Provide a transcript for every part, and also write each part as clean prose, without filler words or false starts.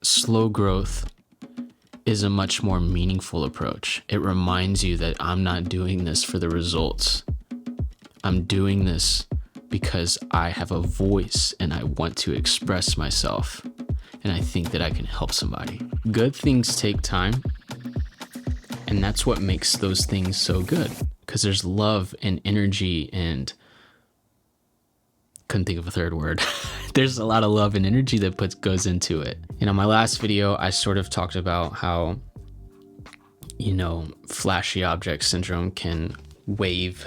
slow growth is a much more meaningful approach. It reminds you that I'm not doing this for the results. I'm doing this because I have a voice and I want to express myself. And I think that I can help somebody. Good things take time. And that's what makes those things so good. Because there's love and energy and couldn't think of a third word. There's a lot of love and energy that goes into it. And on my last video, I sort of talked about how, flashy object syndrome can wave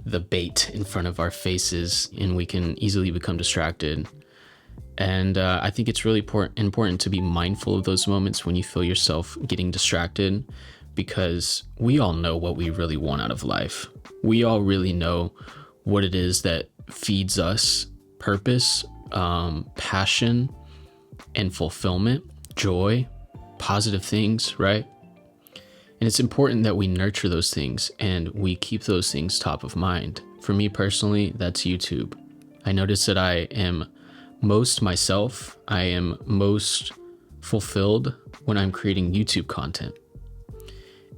the bait in front of our faces and we can easily become distracted. And I think it's really important to be mindful of those moments when you feel yourself getting distracted, because we all know what we really want out of life. We all really know what it is that feeds us purpose, passion, and fulfillment, joy, positive things, right? And it's important that we nurture those things and we keep those things top of mind. For me personally, that's YouTube. I notice that I am most myself. I am most fulfilled when I'm creating YouTube content.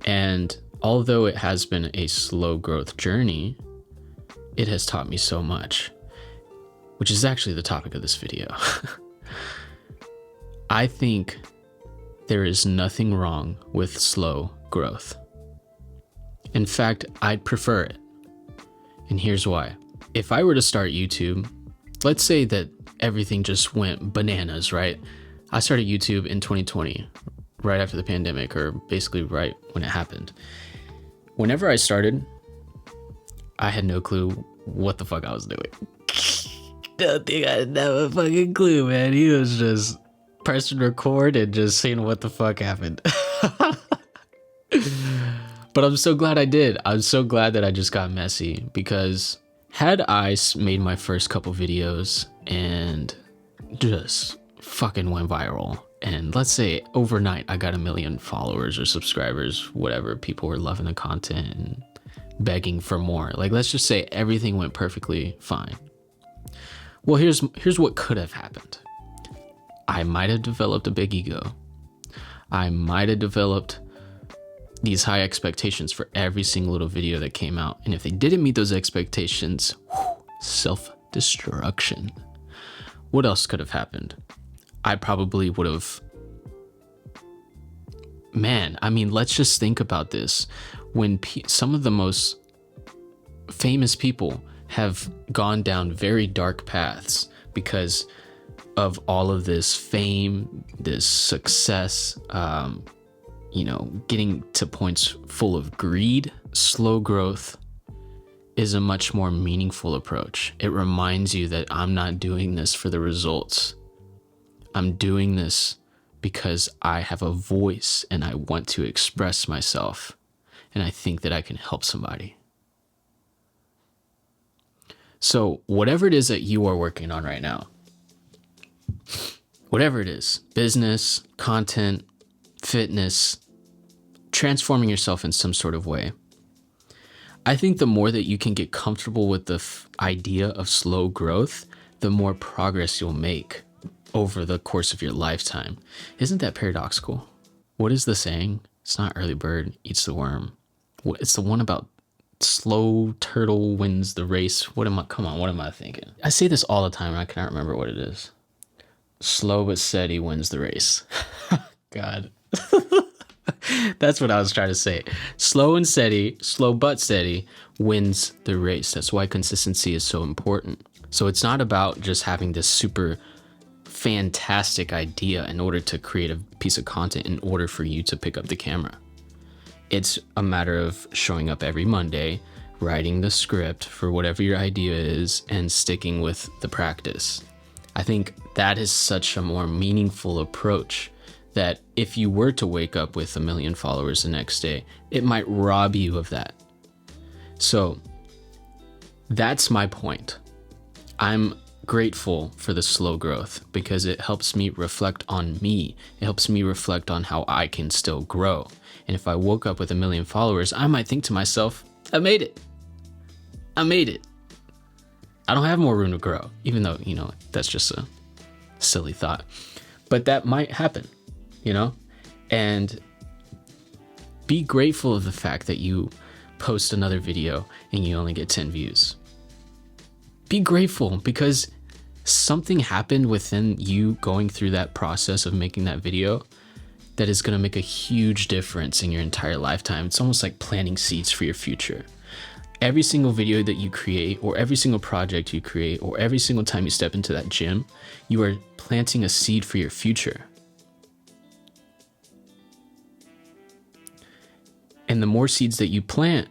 And although it has been a slow growth journey, it has taught me so much, which is actually the topic of this video. I think there is nothing wrong with slow growth. In fact, I'd prefer it. And here's why. If I were to start YouTube, let's say that everything just went bananas, right? I started YouTube in 2020, right after the pandemic, or basically right when it happened. Whenever I started, I had no clue what the fuck I was doing. Don't think I had a fucking clue, man. He was just pressing record and just seeing what the fuck happened. But I'm so glad I did. I'm so glad that I just got messy, because had I made my first couple videos and just fucking went viral, and let's say overnight I got 1 million followers or subscribers, whatever, people were loving the content and begging for more. Like, let's just say everything went perfectly fine. Well, here's what could have happened. I might have developed a big ego. I might have developed these high expectations for every single little video that came out. And if they didn't meet those expectations, self-destruction. What else could have happened? I probably would have, let's just think about this. When some of the most famous people have gone down very dark paths because of all of this fame, this success, getting to points full of greed, slow growth is a much more meaningful approach. It reminds you that I'm not doing this for the results. I'm doing this because I have a voice and I want to express myself. And I think that I can help somebody. So whatever it is that you are working on right now, whatever it is, business, content, fitness, transforming yourself in some sort of way, I think the more that you can get comfortable with the idea of slow growth, the more progress you'll make over the course of your lifetime. Isn't that paradoxical? What is the saying? It's not early bird eats the worm. It's the one about slow turtle wins the race. What am I thinking? I say this all the time and I cannot remember what it is. Slow but steady wins the race. God. That's what I was trying to say. Slow but steady wins the race. That's why consistency is so important. So it's not about just having this super fantastic idea in order to create a piece of content in order for you to pick up the camera. It's a matter of showing up every Monday, writing the script for whatever your idea is, and sticking with the practice. I think that is such a more meaningful approach that if you were to wake up with 1 million followers the next day, it might rob you of that. So that's my point. I'm grateful for the slow growth because it helps me reflect on me. It helps me reflect on how I can still grow. And if I woke up with 1 million followers, I might think to myself, I made it. I don't have more room to grow, even though, that's just a silly thought. but that might happen, you know? And be grateful of the fact that you post another video and you only get 10 views. Be grateful, because something happened within you going through that process of making that video that is going to make a huge difference in your entire lifetime. It's almost like planting seeds for your future. Every single video that you create, or every single project you create, or every single time you step into that gym, you are planting a seed for your future. And the more seeds that you plant,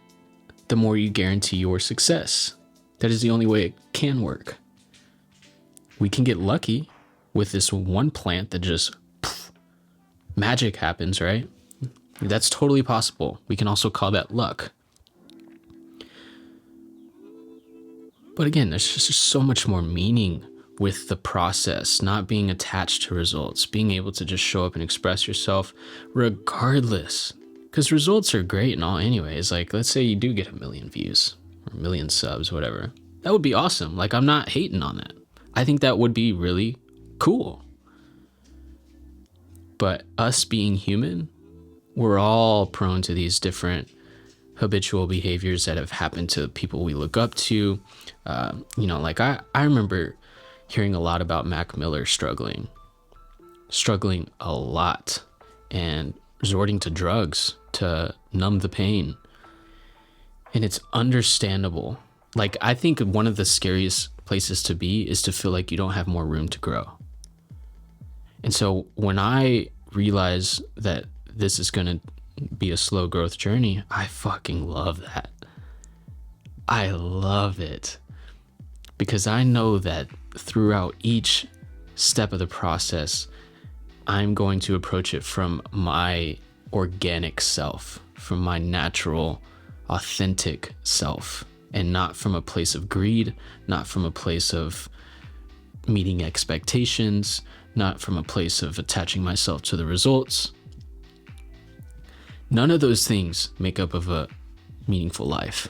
the more you guarantee your success. That is the only way it can work. We can get lucky with this one plant that just magic happens, right? That's totally possible. We can also call that luck. But again, there's just so much more meaning with the process, not being attached to results, being able to just show up and express yourself regardless. Because results are great and all anyways. Like, let's say you do get 1 million views or 1 million subs, whatever. That would be awesome. Like, I'm not hating on that. I think that would be really cool. But us being human, we're all prone to these different habitual behaviors that have happened to people we look up to. Like I remember hearing a lot about Mac Miller struggling a lot and resorting to drugs to numb the pain. And it's understandable. Like, I think one of the scariest places to be is to feel like you don't have more room to grow. And so when I realize that this is going to be a slow growth journey, I fucking love that. I love it, because I know that throughout each step of the process, I'm going to approach it from my organic self, from my natural, authentic self, and not from a place of greed, not from a place of meeting expectations, not from a place of attaching myself to the results. None of those things make up of a meaningful life.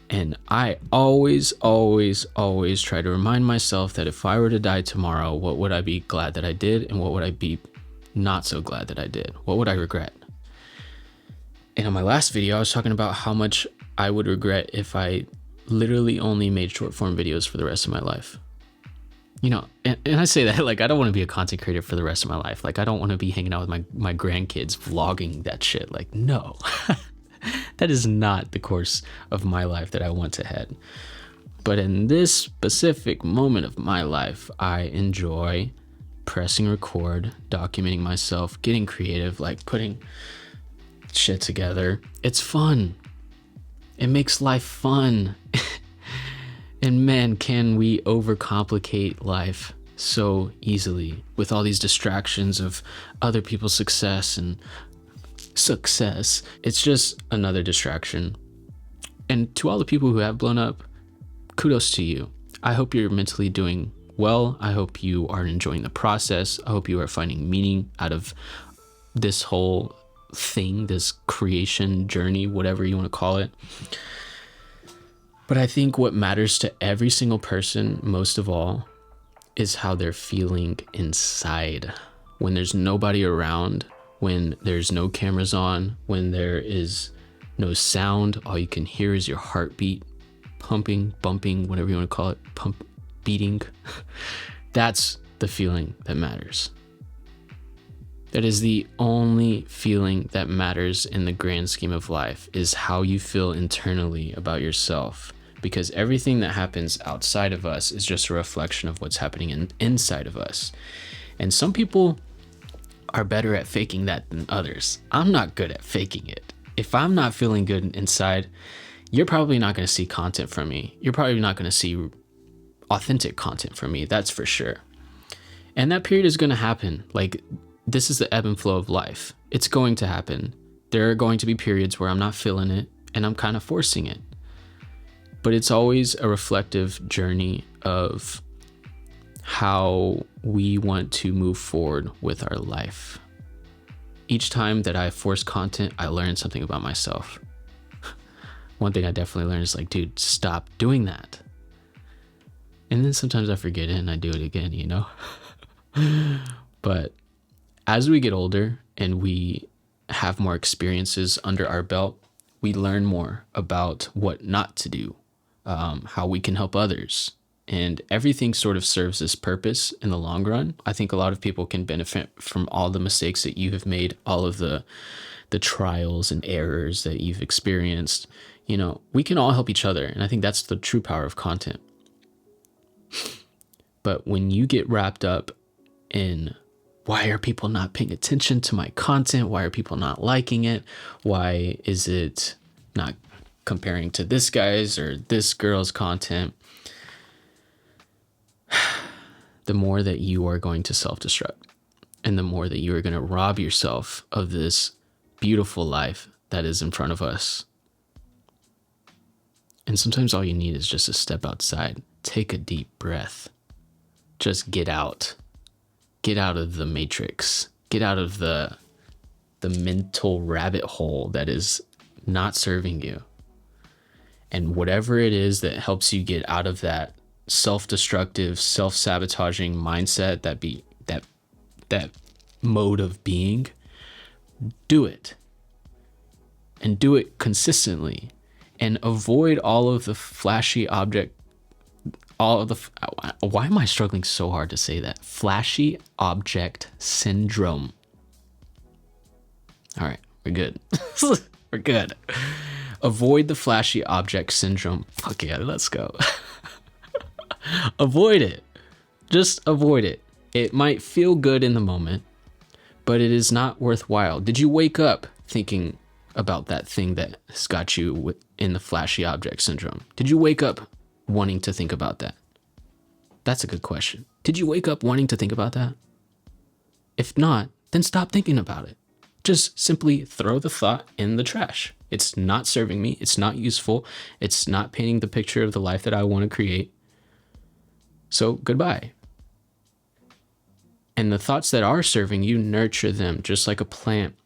And I always try to remind myself that if I were to die tomorrow, what would I be glad that I did, and what would I be not so glad that I did? What would I regret? And on my last video, I was talking about how much I would regret if I literally only made short form videos for the rest of my life. And I say that like, I don't want to be a content creator for the rest of my life. Like, I don't want to be hanging out with my grandkids vlogging that shit. Like, no. That is not the course of my life that I want to head. But in this specific moment of my life, I enjoy pressing record, documenting myself, getting creative, like putting shit together. It's fun. It makes life fun. And man, can we overcomplicate life so easily with all these distractions of other people's success and success. It's just another distraction. And to all the people who have blown up, kudos to you. I hope you're mentally doing well. I hope you are enjoying the process. I hope you are finding meaning out of this whole thing, this creation journey, whatever you want to call it. But I think what matters to every single person most of all is how they're feeling inside. When there's nobody around, when there's no cameras on, when there is no sound, all you can hear is your heartbeat pumping, bumping, whatever you want to call it, beating. That's the feeling that matters. That is the only feeling that matters in the grand scheme of life, is how you feel internally about yourself. Because everything that happens outside of us is just a reflection of what's happening inside of us. And some people are better at faking that than others. I'm not good at faking it. If I'm not feeling good inside, you're probably not going to see content from me. You're probably not going to see authentic content from me. That's for sure. And that period is going to happen. Like, this is the ebb and flow of life. It's going to happen. There are going to be periods where I'm not feeling it and I'm kind of forcing it. But it's always a reflective journey of how we want to move forward with our life. Each time that I force content, I learn something about myself. One thing I definitely learned is like, dude, stop doing that. And then sometimes I forget it and I do it again, But as we get older and we have more experiences under our belt, we learn more about what not to do, how we can help others. And everything sort of serves this purpose in the long run. I think a lot of people can benefit from all the mistakes that you have made, all of the trials and errors that you've experienced. You know, we can all help each other. And I think that's the true power of content. But when you get wrapped up in why are people not paying attention to my content? Why are people not liking it? Why is it not comparing to this guy's or this girl's content? The more that you are going to self-destruct, and the more that you are going to rob yourself of this beautiful life that is in front of us. And sometimes all you need is just to step outside, take a deep breath, just get out of the matrix, get out of the mental rabbit hole that is not serving you. And whatever it is that helps you get out of that self-destructive, self-sabotaging mindset, that mode of being, do it. And do it consistently. And avoid all of the flashy object, why am I struggling so hard to say that? Flashy object syndrome. All right, we're good. We're good. Avoid the flashy object syndrome. Fuck yeah, let's go. Avoid it. Just avoid it. It might feel good in the moment, but it is not worthwhile. Did you wake up thinking about that thing that has got you in the flashy object syndrome? Did you wake up wanting to think about that? That's a good question. Did you wake up wanting to think about that? If not, then stop thinking about it. Just simply throw the thought in the trash. It's not serving me. It's not useful. It's not painting the picture of the life that I want to create. So goodbye. And the thoughts that are serving you, nurture them just like a plant.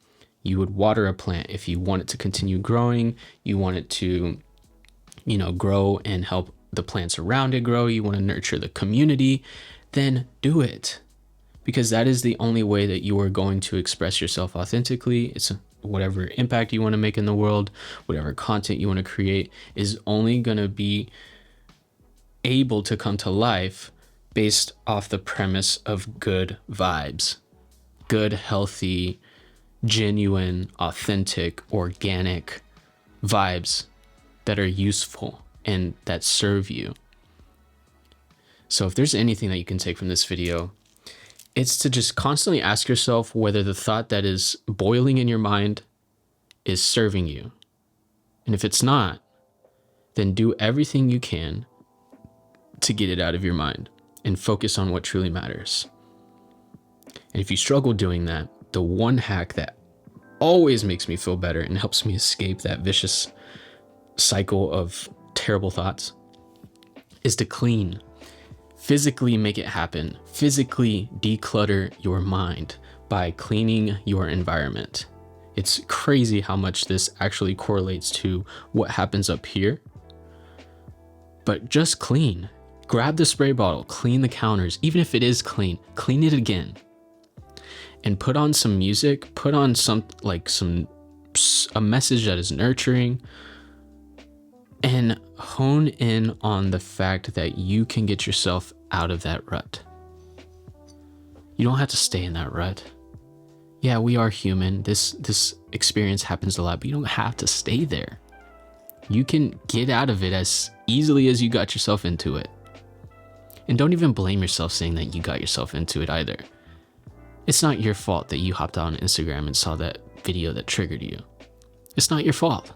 You would water a plant if you want it to continue growing. You want it to, grow and help the plants around it grow. You want to nurture the community. Then do it. Because that is the only way that you are going to express yourself authentically. It's whatever impact you want to make in the world, whatever content you want to create is only going to be able to come to life based off the premise of good vibes, good, healthy, genuine, authentic, organic vibes that are useful and that serve you. So if there's anything that you can take from this video, it's to just constantly ask yourself whether the thought that is boiling in your mind is serving you. And if it's not, then do everything you can to get it out of your mind and focus on what truly matters. And if you struggle doing that, the one hack that always makes me feel better and helps me escape that vicious cycle of terrible thoughts is to clean. Physically make it happen. Physically declutter your mind by cleaning your environment. It's crazy how much this actually correlates to what happens up here. But just clean. Grab the spray bottle, clean the counters. Even if it is clean, clean it again. And put on some music, put on a message that is nurturing, and hone in on the fact that you can get yourself out of that rut. You don't have to stay in that rut. Yeah, we are human. This experience happens a lot, but you don't have to stay there. You can get out of it as easily as you got yourself into it. And don't even blame yourself saying that you got yourself into it either. It's not your fault that you hopped on Instagram and saw that video that triggered you. It's not your fault.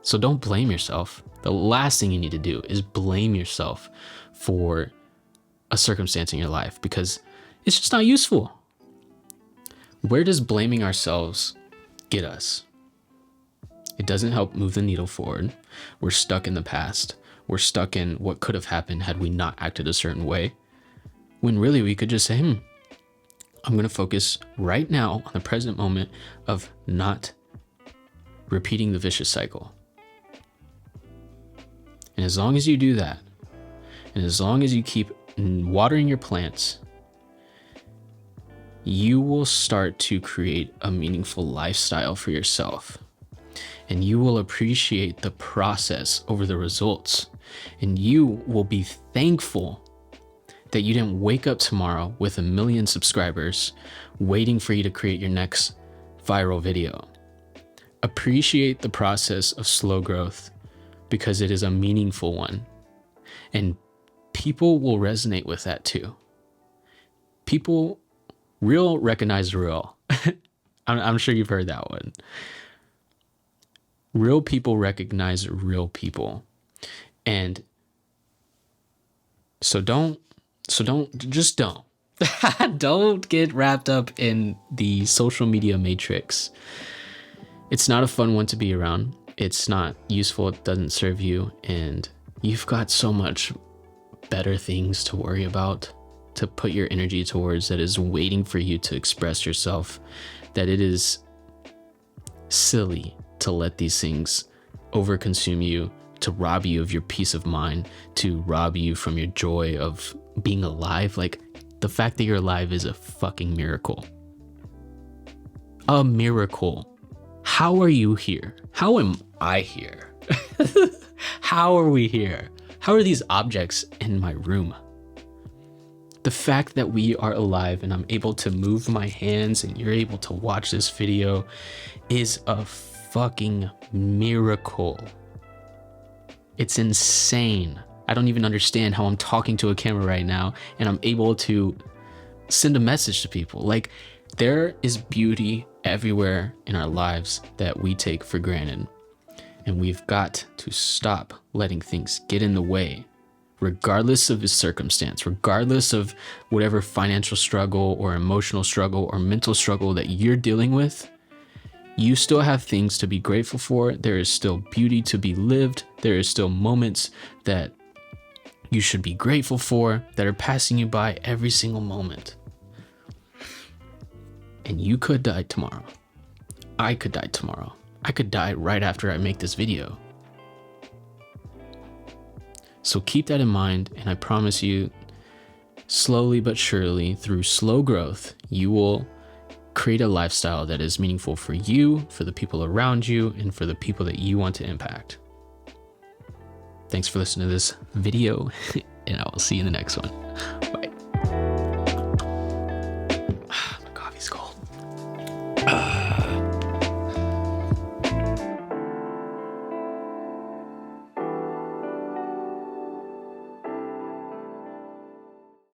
So don't blame yourself. The last thing you need to do is blame yourself for a circumstance in your life because it's just not useful. Where does blaming ourselves get us? It doesn't help move the needle forward. We're stuck in the past. We're stuck in what could have happened had we not acted a certain way. When really we could just say, I'm going to focus right now on the present moment of not repeating the vicious cycle. And as long as you do that, and as long as you keep watering your plants, you will start to create a meaningful lifestyle for yourself. And you will appreciate the process over the results. And you will be thankful that you didn't wake up tomorrow with 1 million subscribers waiting for you to create your next viral video. Appreciate the process of slow growth because it is a meaningful one. And people will resonate with that too. People, real recognize real. I'm sure you've heard that one. Real people recognize real people. And so don't don't get wrapped up in the social media matrix. It's not a fun one to be around. It's not useful. It doesn't serve you. And you've got so much better things to worry about, to put your energy towards, that is waiting for you to express yourself, that it is silly to let these things overconsume you, to rob you of your peace of mind, to rob you from your joy of being alive. Like, the fact that you're alive is a fucking miracle. A miracle. How are you here? How am I here? How are we here? How are these objects in my room? The fact that we are alive and I'm able to move my hands and you're able to watch this video is a fucking miracle. It's insane. I don't even understand how I'm talking to a camera right now and I'm able to send a message to people. Like, there is beauty everywhere in our lives that we take for granted. And we've got to stop letting things get in the way, regardless of his circumstance, regardless of whatever financial struggle or emotional struggle or mental struggle that you're dealing with. You still have things to be grateful for. There is still beauty to be lived. There is still moments that you should be grateful for that are passing you by every single moment. And you could die tomorrow. I could die tomorrow. I could die right after I make this video. So keep that in mind, and I promise you, slowly but surely, through slow growth, you will create a lifestyle that is meaningful for you, for the people around you, and for the people that you want to impact. Thanks for listening to this video, and I will see you in the next one.